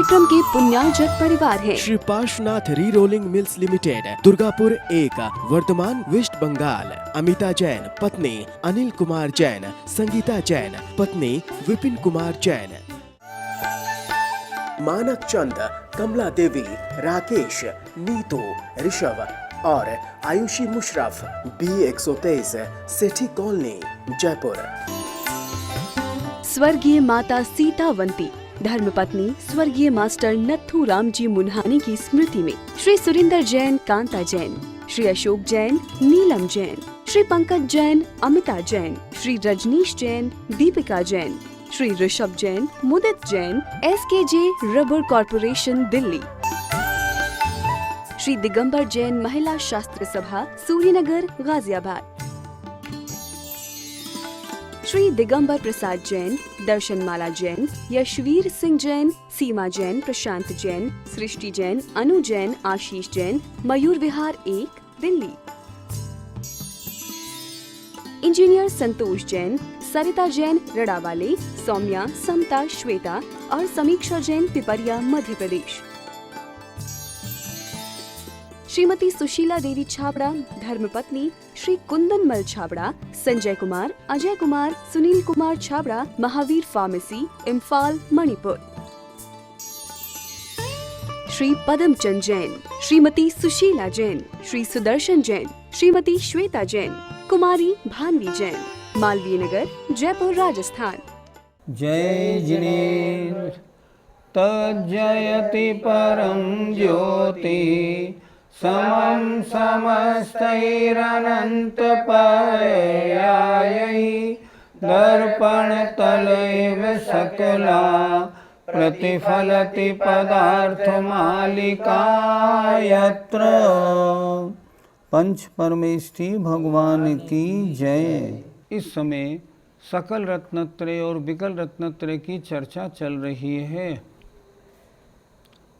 त्रिविक्रम के पुण्यार्जक परिवार हैं। Shri Parshwanath re rolling mills limited, Durgapur 1, Vardhaman, west Bengal. Amita Jain पत्नी अनिल कुमार जैन, संगीता जैन पत्नी विपिन कुमार जैन। मानक चंद, कमला देवी, राकेश, नीतू, ऋषभ और आयुषी मुशरफ, B123, सेठी कॉलोनी, जयपुर। स्वर्गीय माता सीतावंती, धर्मपत्नी स्वर्गीय मास्टर नत्थू राम जी मुन्हानी की स्मृति में Shri Surinder Jain, Kanta Jain, Shri Ashok Jain, Neelam Jain, Shri Pankaj Jain, Amita Jain, Shri Rajneesh Jain, Deepika Jain, Shri Rishabh Jain, Mudit Jain, SKJ rubber corporation, Delhi. Shri Digambar Jain Mahila Shastra Sabha, Suryanagar, Ghaziabad. Shri Digambar Prasad Jain, Darshanmala Jain, Yashveer Singh Jain, सीमा जैन, प्रशांत जैन, सृष्टि जैन, अनु जैन, आशीष जैन, मयूर विहार 1, दिल्ली। इंजीनियर संतोष जैन, सरिता जैन, रड़ावाले, सौम्या, समता, श्वेता और समीक्षा जैन, पिपरिया, मध्य प्रदेश। श्रीमती सुशीला देवी छाबड़ा, धर्मपत्नी श्री कुंदन मल छाबड़ा, संजय कुमार, अजय कुमार, सुनील कुमार छाबड़ा, महावीर फार्मेसी, इम्फाल, मणिपुर। श्री पदमचंद जैन, श्रीमती सुशीला जैन, श्री सुदर्शन जैन, श्रीमती श्वेता जैन, कुमारी भानवी जैन, मालवीय नगर, जयपुर, राजस्थान। जय जिनेन्द्र तज्जयति परम ज्योति समं समस्तैरनंत पर्यायै दर्पणतलैव सकला प्रतिफलति पदार्थमालिका यत्र। पंच परमेष्ठी भगवान की जय। इस समय सकल रत्नत्रय और विकल रत्नत्रय की चर्चा चल रही है।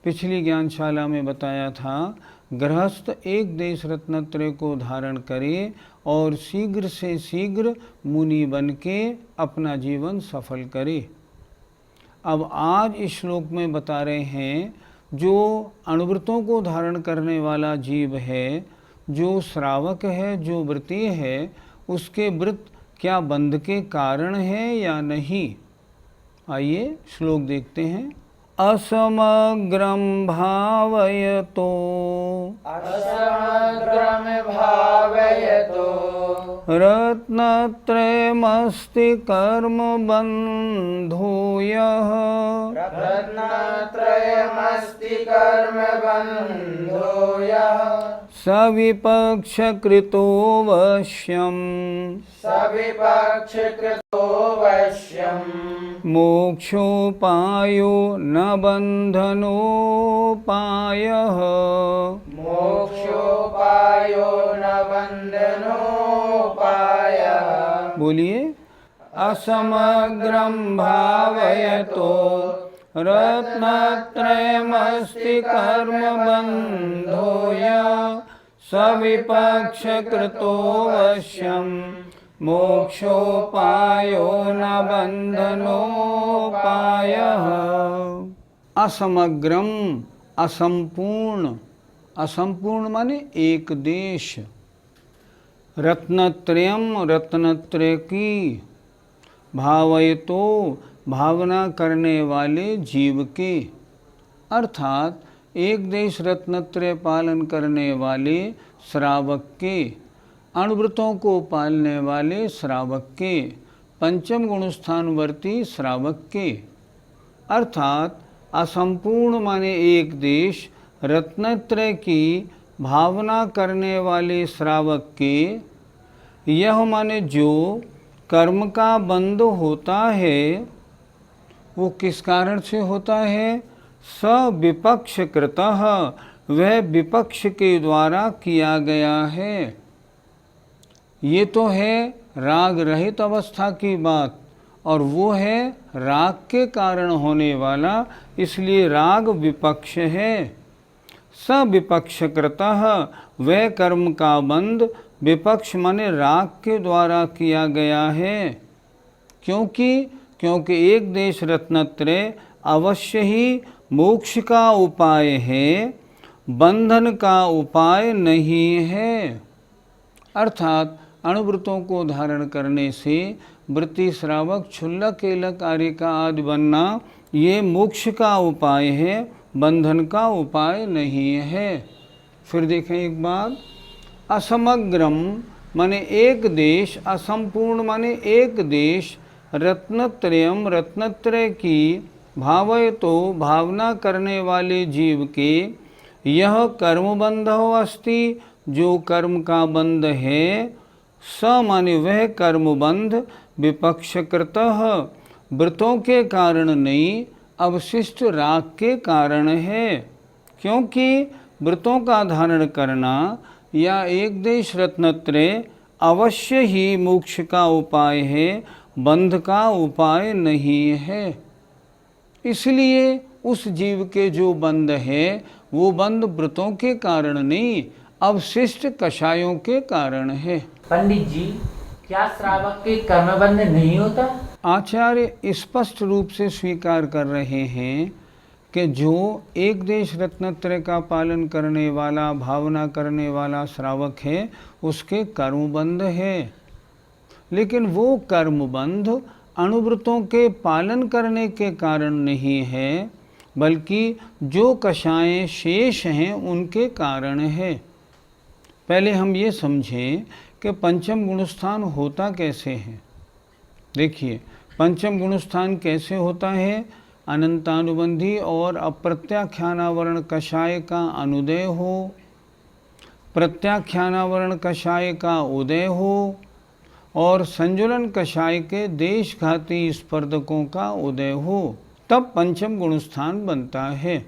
पिछली ज्ञानशाला में बताया था गृहस्थ एक देश रत्नत्रय को धारण करे और शीघ्र से शीघ्र मुनि बन के अपना जीवन सफल करे। अब आज इस श्लोक में बता रहे हैं जो अणुव्रतों को धारण करने वाला जीव है, जो श्रावक है, जो व्रतीय है, उसके व्रत क्या बंध के कारण है या नहीं। आइए श्लोक देखते हैं। असमग्रम भावयतो रत्नत्रयमस्ति कर्म बंधूयः सविपक्षकृतो वश्यम् मोक्षोपायो न बंधनोपायः बोलिए। असमग्रम भावयतो रत्नत्रयमस्ति कर्म बंधूयः सविपक्षकृतो वश्यम् मोक्षोपायो न बंधनोपायः। असमग्रम असंपूर्ण, असंपूर्ण माने एक देश। रत्नत्रयम रत्नत्रय की, भावयतो भावना करने वाले जीव के, अर्थात एक देश रत्नत्रय पालन करने वाले श्रावक के, अणुव्रतों को पालने वाले श्रावक के, पंचम गुणस्थानवर्ती श्रावक के, अर्थात असंपूर्ण माने एक देश रत्नत्रय की भावना करने वाले श्रावक के, यह माने जो कर्म का बंध होता है वो किस कारण से होता है। सविपक्ष कृतः, वह विपक्ष के द्वारा किया गया है। ये तो है राग रहित अवस्था की बात, और वो है राग के कारण होने वाला, इसलिए राग विपक्ष है। सविपक्षकृतः, वह कर्म का बंध विपक्ष माने राग के द्वारा किया गया है। क्योंकि एक देश रत्नत्रय अवश्य ही मोक्ष का उपाय है, बंधन का उपाय नहीं है। अर्थात अणुव्रतों को धारण करने से वृत्ति, श्रावक, क्षुल्लक, एलक, आर्यिका आदि बनना ये मोक्ष का उपाय है, बंधन का उपाय नहीं है। फिर देखें एक बात, असमग्रम माने एक देश, असंपूर्ण माने एक देश, रत्नत्रयम रत्नत्रय की भावय तो भावना करने वाले जीव के यह कर्म बंधो अस्ति, जो कर्म का बंध है, स माने वह कर्म बंध विपक्षकृतः व्रतों के कारण नहीं, अवशिष्ट राग के कारण है। क्योंकि व्रतों का धारण करना या एक देश रत्नत्रय अवश्य ही मोक्ष का उपाय है, बंध का उपाय नहीं है। इसलिए उस जीव के जो बंध है वो बंध व्रतों के कारण नहीं, अवशिष्ट कषायों के कारण है। पंडित जी, क्या श्रावक के कर्मबंध नहीं होता? आचार्य स्पष्ट रूप से स्वीकार कर रहे हैं कि जो एक देश रत्नत्रय का पालन करने वाला, भावना करने वाला श्रावक है, उसके कर्मबंध है। लेकिन वो कर्मबंध अणुव्रतों के पालन करने के कारण नहीं है, बल्कि जो कषायें शेष हैं उनके कारण है। पहले हम ये समझें कि पंचम गुणस्थान होता कैसे है। देखिए, पंचम गुणस्थान कैसे होता है? अनंतानुबंधी और अप्रत्याख्यानावरण कषाय का अनुदय हो, प्रत्याख्यानावरण कषाय का उदय हो और संजुलन कषाय के देशघाती स्पर्धकों का उदय हो, तब पंचम गुणस्थान बनता है।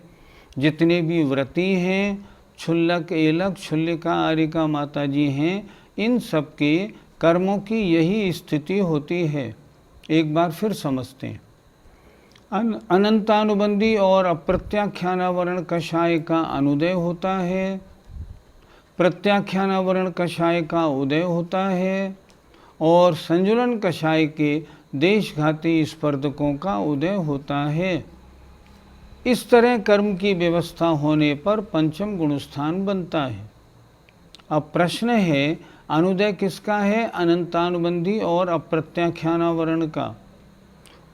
जितने भी व्रती हैं, क्षुल्लक, एलक, क्षुल्लिका, आर्यिका माता जी हैं, इन सब के कर्मों की यही स्थिति होती है। एक बार फिर समझते हैं। अनंतानुबंधी और अप्रत्याख्यानावरण कषाय का अनुदय होता है, प्रत्याख्यानावरण कषाय का उदय होता है और संजुलन कषाय के देशघाती स्पर्धकों का उदय होता है। इस तरह कर्म की व्यवस्था होने पर पंचम गुणस्थान बनता है। अब प्रश्न है, अनुदय किसका है? अनंतानुबंधी और अप्रत्याख्यानावरण का।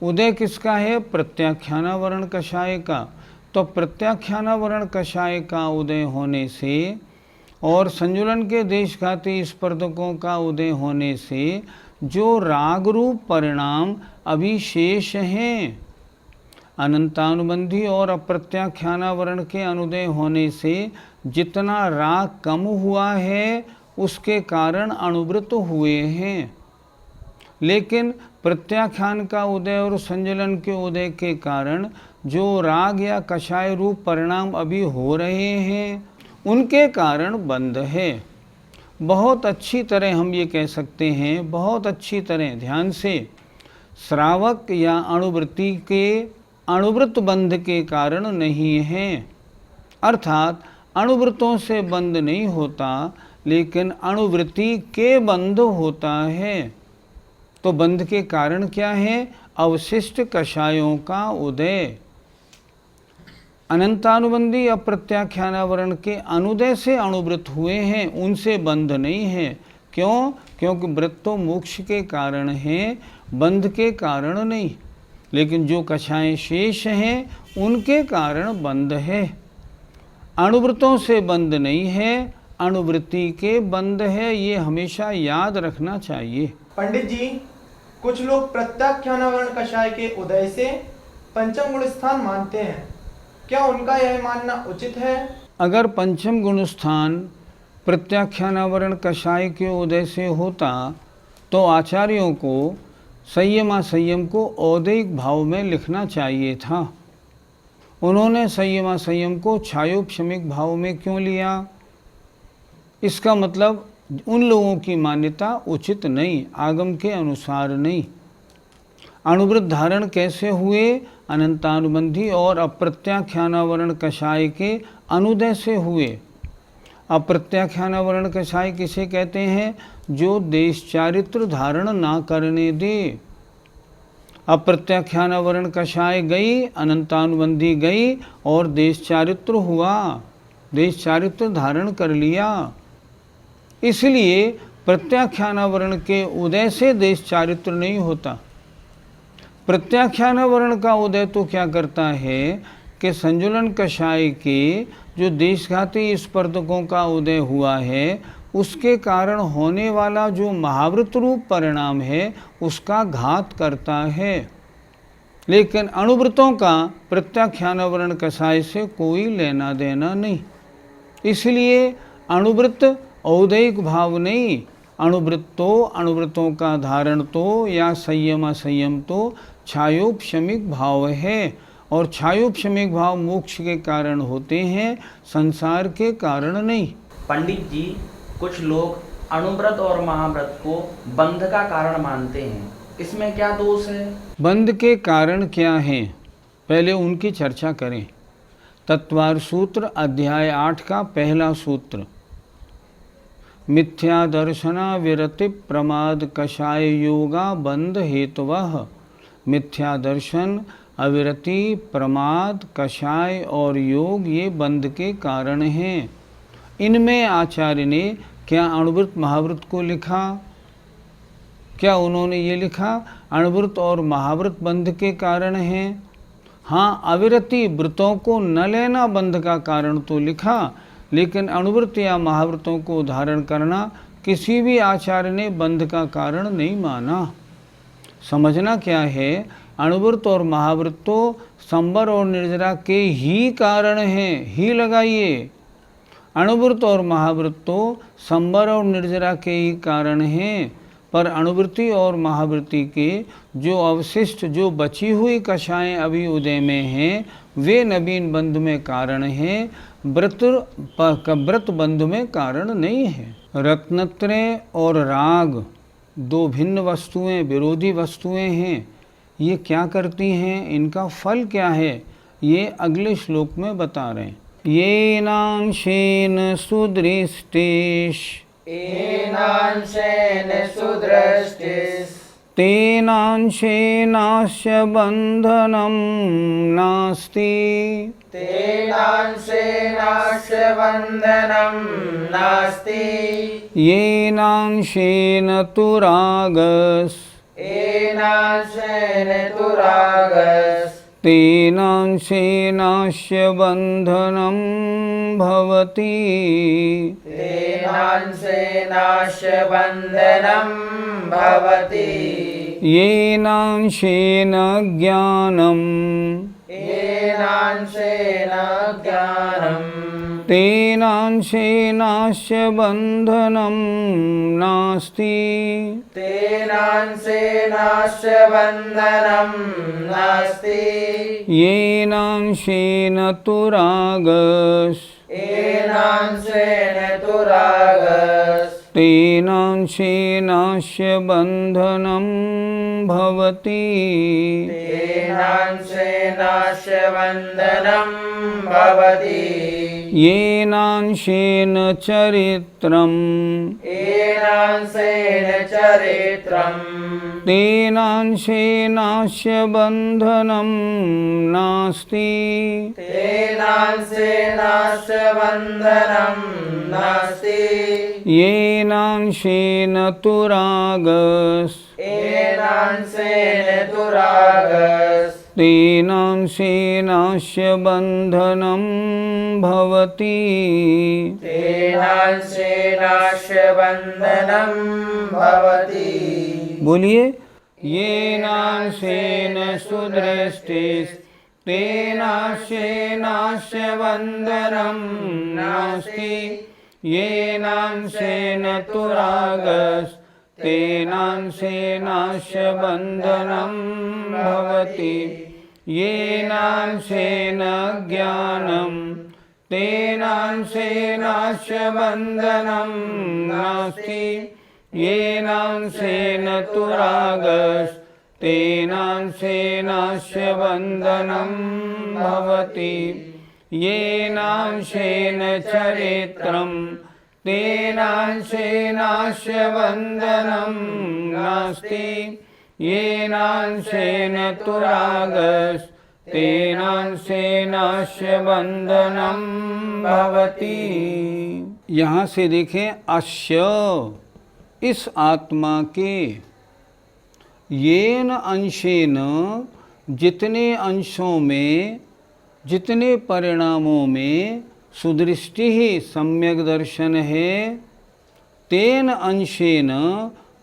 उदय किसका है? प्रत्याख्यानावरण कषाय का। तो प्रत्याख्यानावरण कषाय का उदय होने से और संजुलन के देशघाती स्पर्धकों का उदय होने से जो राग रूप परिणाम अभिशेष हैं, अनंतानुबंधी और अप्रत्याख्यानावरण के अनुदय होने से जितना राग कम हुआ है उसके कारण अणुव्रत हुए हैं। लेकिन प्रत्याख्यान का उदय और संजुलन के उदय के कारण जो राग या कषाय रूप परिणाम अभी हो रहे हैं उनके कारण बंध है। बहुत अच्छी तरह हम ये कह सकते हैं, बहुत अच्छी तरह ध्यान से, श्रावक या अणुवृत्ति के अणुव्रत बंध के कारण नहीं है। अर्थात अणुव्रतों से बंध नहीं होता, लेकिन अणुवृत्ति के बंध होता है। तो बंध के कारण क्या है? अवशिष्ट कषायों का उदय। अनंतानुबंधी अप्रत्याख्यानावरण के अनुदय से अणुव्रत हुए हैं, उनसे बंध नहीं है। क्यों? क्योंकि व्रत तो मोक्ष के कारण है, बंध के कारण नहीं। लेकिन जो कषायें शेष हैं उनके कारण बंध है। अणुव्रतों से बंध नहीं है, अणुवृत्ति के बंध है। ये हमेशा याद रखना चाहिए। पंडित जी, कुछ लोग प्रत्याख्यानावरण कषाय के उदय से पंचम गुण स्थान मानते हैं, क्या उनका यह मानना उचित है? अगर पंचम गुण स्थान प्रत्याख्यानावरण कषाय के उदय से होता तो आचार्यों को संयम को औदैहिक भाव में लिखना चाहिए था। उन्होंने संयम को छायोपशमिक भाव में क्यों लिया? इसका मतलब उन लोगों की मान्यता उचित नहीं, आगम के अनुसार नहीं। अणुव्रत धारण कैसे हुए? अनंतानुबंधी और अप्रत्याख्यानावरण कषाय के अनुदय से हुए। अप्रत्याख्यानावरण कषाय किसे कहते हैं? जो देश चारित्र धारण ना करने दे। अप्रत्याख्यानावरण कषाय गई, अनंतानुबंधी गई और देश चारित्र हुआ, देश चारित्र धारण कर लिया। इसलिए प्रत्याख्यानावरण के उदय से देश चारित्र नहीं होता। प्रत्याख्यानावरण का उदय तो क्या करता है कि संजुलन कषाय के जो देशघाती स्पर्धकों का उदय हुआ है, उसके कारण होने वाला जो महावृत रूप परिणाम है उसका घात करता है। लेकिन अणुव्रतों का प्रत्याख्यानावरण कषाय से कोई लेना देना नहीं। इसलिए अणुव्रत औदैहिक भाव नहीं, अणुव्रत तो अणुव्रतों का धारण तो या संयम असंयम तो छायोपशमिक भाव है, और छायोपशमिक भाव मोक्ष के कारण होते हैं, संसार के कारण नहीं। पंडित जी, कुछ लोग अणुव्रत और महाव्रत को बंध का कारण मानते हैं, इसमें क्या दोष है? बंध के कारण क्या हैं, पहले उनकी चर्चा करें। तत्वार सूत्र अध्याय 8 का पहला सूत्र, मिथ्या दर्शना विरति प्रमाद कषाय योगा बंध हेतवः। मिथ्या दर्शन, अविरति, प्रमाद, कषाय और योग ये बंध के कारण हैं। इनमें आचार्य ने क्या अणुव्रत महाव्रत को लिखा? क्या उन्होंने ये लिखा अणुव्रत और महाव्रत बंध के कारण हैं? हाँ, अविरति व्रतों को न लेना बंध का कारण तो लिखा, लेकिन अणुव्रत या महाव्रतों को धारण करना किसी भी आचार्य ने बंध का कारण नहीं माना। समझना क्या है, अणुव्रत और महाव्रत तो संवर और निर्जरा के ही कारण हैं, ही लगाइए। अणुव्रत और महाव्रत तो संवर और निर्जरा के ही कारण हैं, पर अणुवृत्ति और महावृत्ति के जो अवशिष्ट जो बची हुई कषाएं अभी उदय में हैं, वे नवीन बंध में कारण हैं, व्रत बंध में कारण नहीं है। रत्नत्रय और राग दो भिन्न वस्तुएं, विरोधी वस्तुएं हैं। ये क्या करती हैं, इनका फल क्या है, ये अगले श्लोक में बता रहे हैं। येनांशेन सुदृष्टिश येनांशेन सुदृष्टिस् तेनांशेनास्य बन्धनं नास्ति। तेनांशेनास्य बन्धनं नास्ति। येनांशेन तु रागस् येनांशेन तु रागस् तेनांशेनास्य बन्धनं भवति। तेनांशेनास्य बन्धनं भवति। येनांशेन ज्ञानम् येनांशेन ज्ञानम् तेनांशेनास्य बन्धनं नास्ति। तेनांशेनास्य बन्धनं नास्ति। येनांशेन तु रागस् येनांशेन तु रागस् तेनांशेनास्य बन्धनं भवति। तेनांशेनास्य बन्धनं भवति। येनांशेन चरित्रम् येनांशेन चरित्रम् तेनांशेनास्य बन्धनं नास्ति। तेनांशेनास्य बन्धनं नास्ति। येनांशेन तु रागस् येनांशेन तु रागस् तेनांशेनास्य बन्धनं भवति। तेनांशेनास्य बन्धनं भवति। बोलिए, येनांशेन सुदृष्टिस् तेनांशेनास्य बन्धनं नास्ति। येनांशेन तु रागस् तेनांशेनास्य बन्धनं भवति। येनांशेन ज्ञानं तेनांशेनास्य बन्धनं नास्ति। येनांशेन तु रागस् तेनांशेनास्य बन्धनं भवति। येनांशेन चरित्रम् तेनांशेनास्य बन्धनं नास्ति। येनांशेन तुरागस् तेनांशेनास्य बंधनम भवति। यहाँ से देखें, अस्य इस आत्मा के, येन अंशेन जितने अंशों में, जितने परिणामों में सुदृष्टि ही सम्यक दर्शन है, तेन अंशेन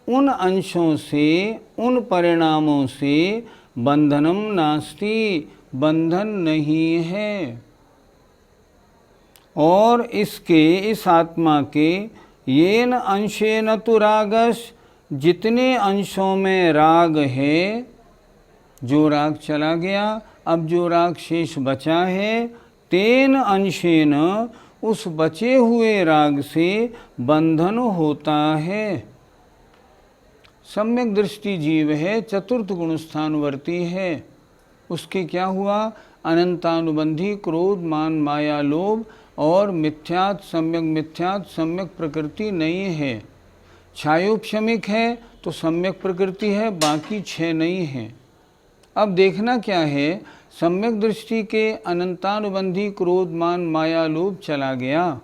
उन अंशों से, उन परिणामों से बंधनम नास्ति, बंधन नहीं है। और इसके, इस आत्मा के, येन अंशेन तु रागस, जितने अंशों में राग है, जो राग चला गया, अब जो राग शेष बचा है, तेन अंशेन उस बचे हुए राग से बंधन होता है। सम्यक दृष्टि जीव है, चतुर्थ गुणस्थानवर्ती है, उसके क्या हुआ, अनंतानुबंधी क्रोध मान माया लोभ और मिथ्यात् सम्यक प्रकृति नहीं है। छायोपशमिक है तो सम्यक प्रकृति है, बाकी 6 नहीं है। अब देखना क्या है, सम्यक दृष्टि के अनंतानुबंधी क्रोध मान माया लोभ चला गया,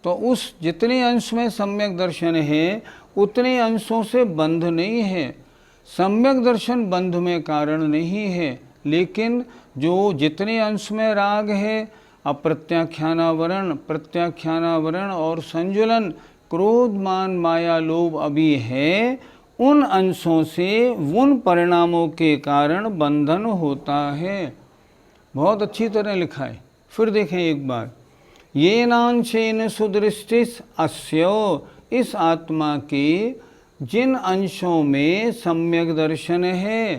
तो उस जितने अंश में सम्यक दर्शन है उतने अंशों से बंध नहीं है। सम्यक दर्शन बंध में कारण नहीं है, लेकिन जो जितने अंश में राग है, अप्रत्याख्यानावरण, प्रत्याख्यानावरण और संजुलन, क्रोध मान माया लोभ अभी है, उन अंशों से, उन परिणामों के कारण बंधन होता है। बहुत अच्छी तरह लिखा है, फिर देखें एक बार, ये नांशेन सुदृष्टिस अस्यो, इस आत्मा के जिन अंशों में सम्यक दर्शन है,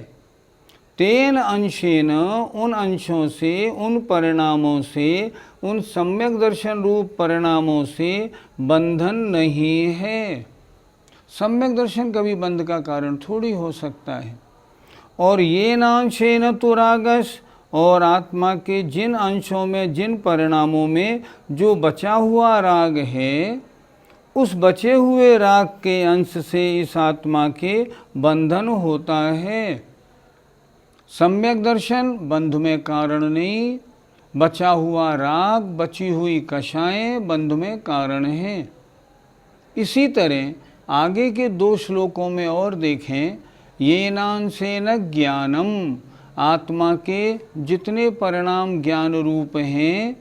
तेन अंशेन उन अंशों से, उन परिणामों से, उन सम्यक दर्शन रूप परिणामों से बंधन नहीं है। सम्यक दर्शन कभी बंध का कारण थोड़ी हो सकता है। और ये नांशेन तु रागस, और आत्मा के जिन अंशों में, जिन परिणामों में जो बचा हुआ राग है, उस बचे हुए राग के अंश से इस आत्मा के बंधन होता है। सम्यक दर्शन बंध में कारण नहीं, बचा हुआ राग, बची हुई कषाएं बंध में कारण हैं। इसी तरह आगे के 2 श्लोकों में और देखें, ये नांशेन ज्ञानम, आत्मा के जितने परिणाम ज्ञान रूप हैं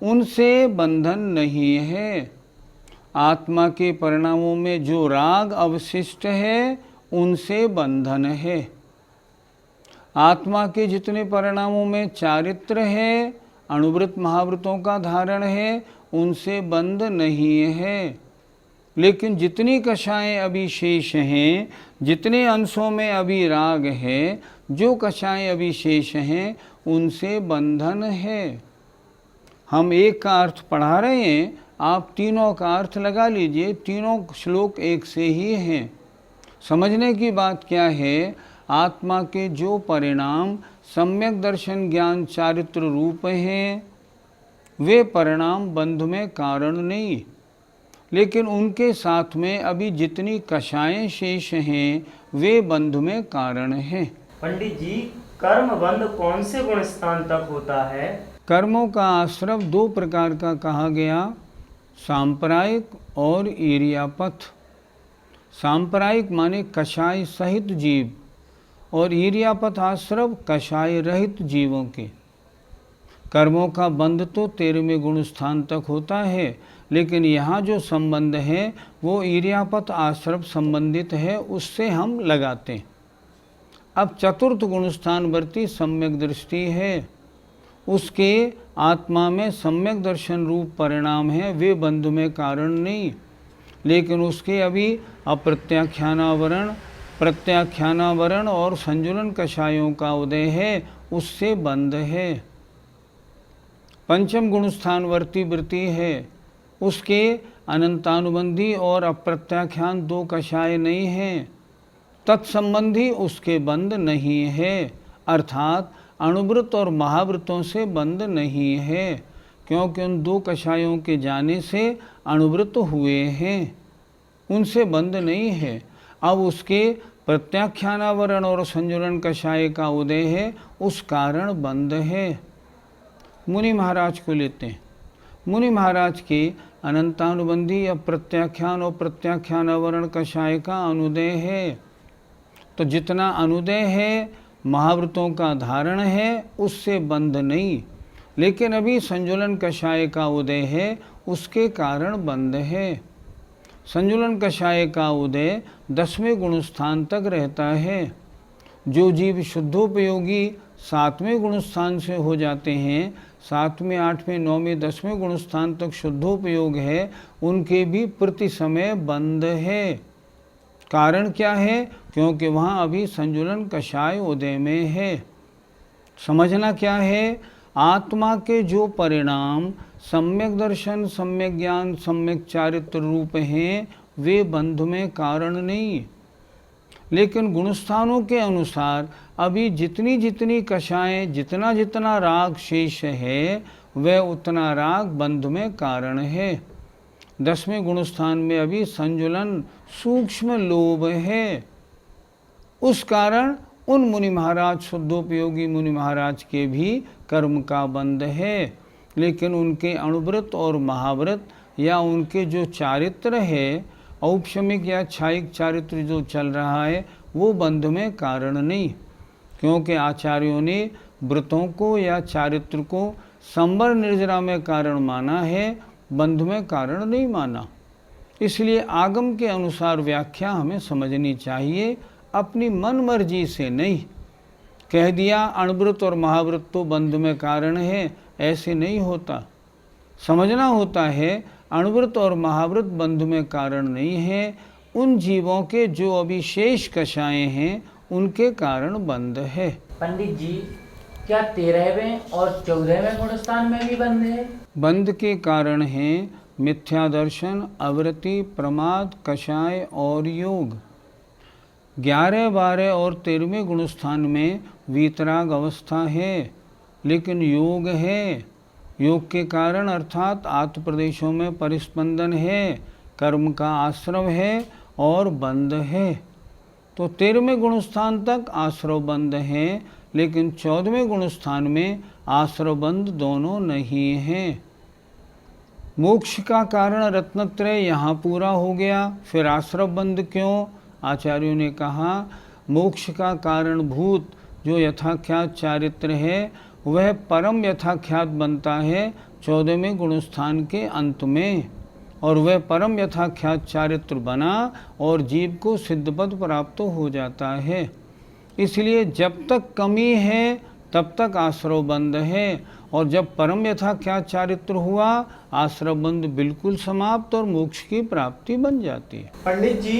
उनसे बंधन नहीं है। आत्मा के परिणामों में जो राग अवशिष्ट है उनसे बंधन है। आत्मा के जितने परिणामों में चारित्र है, अणुव्रत महाव्रतों का धारण है, उनसे बंध नहीं है। लेकिन जितनी कषाएं अभी शेष हैं, जितने अंशों में अभी राग है, जो कषाएं अभी शेष हैं, उनसे बंधन है। हम एक का अर्थ पढ़ा रहे हैं, आप तीनों का अर्थ लगा लीजिए, तीनों श्लोक एक से ही हैं। समझने की बात क्या है, आत्मा के जो परिणाम सम्यक दर्शन ज्ञान चारित्र रूप हैं, वे परिणाम बंध में कारण नहीं, लेकिन उनके साथ में अभी जितनी कषाएं शेष हैं वे बंध में कारण हैं। पंडित जी, कर्म बंध कौन से गुण स्थान तक होता है? कर्मों का आश्रव 2 प्रकार का कहा गया, सांप्रदायिक और ईर्यापथ। सांप्रदायिक माने कषाय सहित जीव, और ईर्यापथ आश्रव कषाय रहित जीवों के। कर्मों का बंध तो 13वें गुण स्थान तक होता है, लेकिन यहाँ जो संबंध है वो ईर्यापथ आश्रव संबंधित है, उससे हम लगाते हैं। अब चतुर्थ गुण स्थानवर्ती सम्यक दृष्टि है, उसके आत्मा में सम्यक दर्शन रूप परिणाम है, वे बंध में कारण नहीं, लेकिन उसके अभी अप्रत्याख्यानावरण, प्रत्याख्यानावरण और संजुलन कषायों का उदय है, उससे बंध है। पंचम गुण स्थानवर्ती वृत्ति है, उसके अनंतानुबंधी और अप्रत्याख्यान 2 कषाय नहीं हैं, तत्संबंधी उसके बंध नहीं है, अर्थात अणुव्रत और महाव्रतों से बंध नहीं है, क्योंकि उन 2 कषायों के जाने से अणुव्रत हुए हैं, उनसे बंध नहीं है। अब उसके प्रत्याख्यानावरण और संजुलन कषाय का उदय है, उस कारण बंध है। मुनि महाराज को लेते हैं। मुनि महाराज के अनंतानुबंधी या प्रत्याख्यान और प्रत्याख्यानावरण कषाय का अनुदय है। तो जितना अनुदय है, महाव्रतों का धारण है, उससे बंध नहीं। लेकिन अभी संजुलन कषाय का उदय है, उसके कारण बंध है। संजुलन कषाय का उदय 10वें गुणस्थान तक रहता है। जो जीव शुद्धोपयोगी 7वें गुणस्थान से हो जाते हैं, 7वें, 8वें, 9वें, 10वें गुणस्थान तक शुद्धोपयोग है, उनके भी प्रति समय बंध है। कारण क्या है? क्योंकि वहाँ अभी संजुलन कषाय उदय में है। समझना क्या है? आत्मा के जो परिणाम सम्यक दर्शन, सम्यक ज्ञान, सम्यक चारित्र रूप हैं, वे बंध में कारण नहीं। लेकिन गुणस्थानों के अनुसार अभी जितनी जितनी कषाएं, जितना जितना राग शेष है, वह उतना राग बंध में कारण है। 10वें गुणस्थान में अभी संजुलन सूक्ष्म लोभ है। उस कारण उन मुनि महाराज, शुद्धोपयोगी मुनि महाराज के भी कर्म का बंध है। लेकिन उनके अणुव्रत और महाव्रत या उनके जो चारित्र है, औपशमिक या क्षायिक चारित्र जो चल रहा है, वो बंध में कारण नहीं। क्योंकि आचार्यों ने व्रतों को या चारित्र को संवर निर्जरा में कारण माना है, बंध में कारण नहीं माना। इसलिए आगम के अनुसार व्याख्या हमें समझनी चाहिए, अपनी मन मर्जी से नहीं। कह दिया अणुव्रत और महाव्रत तो बंध में कारण है, ऐसे नहीं होता। समझना होता है अणुव्रत और महाव्रत बंध में कारण नहीं है। उन जीवों के जो अभी शेष कषाएं हैं, उनके कारण बंध है। पंडित जी, क्या 13वें और 14वें गुणस्थान में भी बंध है? बंध के कारण हैं मिथ्या दर्शन, अवृत्ति, प्रमाद, कषाय और योग। 11, 12 और 13वें गुणस्थान में वीतराग अवस्था है, लेकिन योग है। योग के कारण अर्थात आत्म प्रदेशों में परिस्पंदन है, कर्म का आश्रव है और बंध है। तो 13वें गुणस्थान तक आश्रव बंध है, लेकिन 14वें गुणस्थान में आश्रव बंध दोनों नहीं हैं। मोक्ष का कारण रत्नत्रय यहाँ पूरा हो गया, फिर आश्रव बंध क्यों? आचार्यों ने कहा मोक्ष का कारण भूत जो यथाख्यात चारित्र है, वह परम यथाख्यात बनता है 14वें गुणस्थान के अंत में, और वह परम यथाख्यात चारित्र बना और जीव को सिद्धपद प्राप्त हो जाता है। इसलिए जब तक कमी है तब तक आश्रव बंध है, और जब परम यथाख्यात चारित्र हुआ, आश्रव बंध बिल्कुल समाप्त और मोक्ष की प्राप्ति बन जाती है। पंडित जी,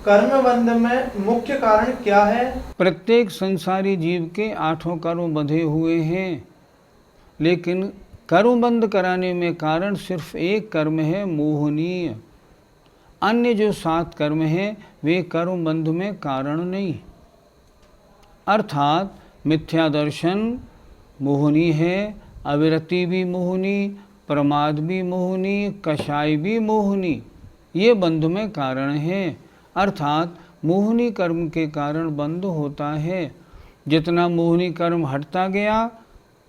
कर्म बंध में मुख्य कारण क्या है? प्रत्येक संसारी जीव के 8 कर्म बंधे हुए हैं, लेकिन कर्म बंध कराने में कारण सिर्फ एक कर्म है, मोहनीय। अन्य जो 7 कर्म हैं, वे कर्म बंध में कारण नहीं। अर्थात मिथ्या दर्शन मोहनी है, अविरति भी मोहनी, प्रमाद भी मोहनी, कषाय भी मोहनी, ये बंध में कारण है। अर्थात मोहनी कर्म के कारण बंध होता है। जितना मोहनी कर्म हटता गया,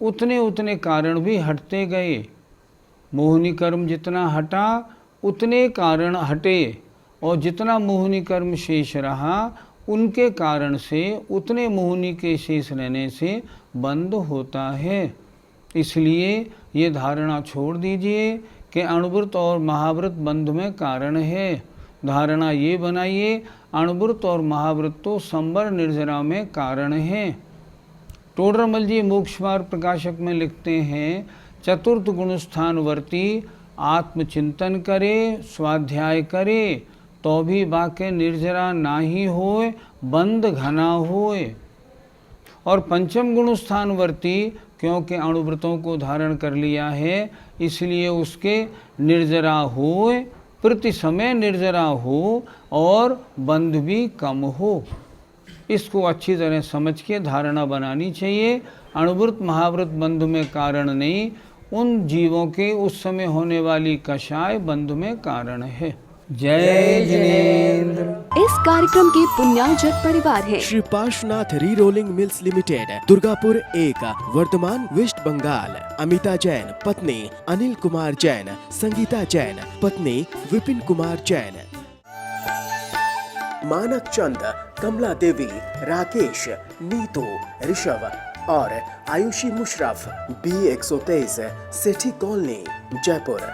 उतने उतने कारण भी हटते गए। मोहनी कर्म जितना हटा, उतने कारण हटे, और जितना मोहनी कर्म शेष रहा, उनके कारण से उतने मोहनी के शेष रहने से बंध होता है। इसलिए ये धारणा छोड़ दीजिए कि अणुव्रत और महाव्रत बंध में कारण है। धारणा ये बनाइए अणुव्रत और महाव्रत तो संवर निर्जरा में कारण है। टोडरमल जी मोक्ष मार्ग प्रकाशक में लिखते हैं, चतुर्थ गुणस्थानवर्ती आत्मचिंतन करे, स्वाध्याय करे, तो भी बाके निर्जरा नाही होए, बंध घना होए। और पंचम गुणस्थानवर्ती क्योंकि अणुव्रतों को धारण कर लिया है, इसलिए उसके निर्जरा होए, प्रति समय निर्जरा हो और बंध भी कम हो। इसको अच्छी तरह समझ के धारणा बनानी चाहिए। अणुव्रत महाव्रत बंध में कारण नहीं, उन जीवों के उस समय होने वाली कषाय बंध में कारण है। जय जिनेंद्र। इस कार्यक्रम के पुण्यार्जक परिवार हैं Shri Parshwanath re rolling mills limited, Durgapur 1, वर्तमान वेस्ट बंगाल। अमिता जैन पत्नी अनिल कुमार जैन, संगीता जैन पत्नी विपिन कुमार जैन। मानक चंद, कमला देवी, राकेश, नीतू, ऋषभ और आयुषी मुशरफ, B123, सेठी कॉलोनी, जयपुर।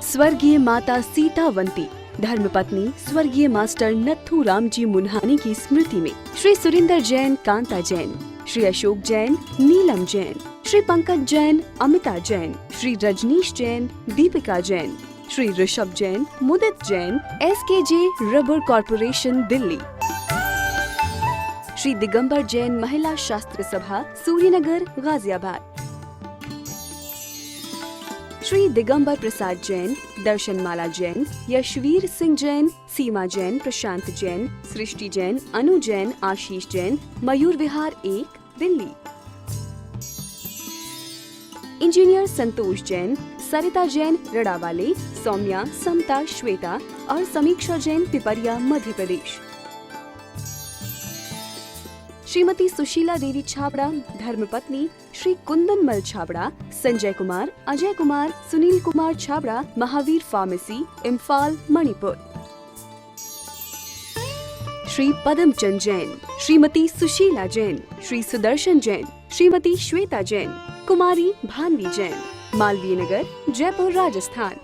स्वर्गीय माता सीतावंती, धर्मपत्नी स्वर्गीय मास्टर नत्थू राम जी मुन्हानी की स्मृति में Shri Surinder Jain Kanta Jain, Shri Ashok Jain Neelam Jain, Shri Pankaj Jain Amita Jain, Shri Rajneesh Jain Deepika Jain, Shri Rishabh Jain Mudit Jain SKJ rubber corporation Delhi, Shri Digambar Jain Mahila Shastra Sabha Suryanagar Ghaziabad, Shri Digambar Prasad Jain, Darshanmala Jain, Yashveer Singh Jain, सीमा जैन, प्रशांत जैन, सृष्टि जैन, अनु जैन, आशीष जैन, मयूर विहार 1 दिल्ली। इंजीनियर संतोष जैन, सरिता जैन रड़ावाले, सौम्या, समता, श्वेता और समीक्षा जैन पिपरिया मध्य प्रदेश। श्रीमती सुशीला देवी छाबड़ा, धर्मपत्नी श्री कुंदन मल छाबड़ा, संजय कुमार, अजय कुमार, सुनील कुमार छाबड़ा, महावीर फार्मेसी, इम्फाल, मणिपुर। श्री पदमचंद जैन, श्रीमती सुशीला जैन, श्री सुदर्शन जैन, श्रीमती श्वेता जैन, कुमारी भानवी जैन, मालवीय नगर, जयपुर, राजस्थान।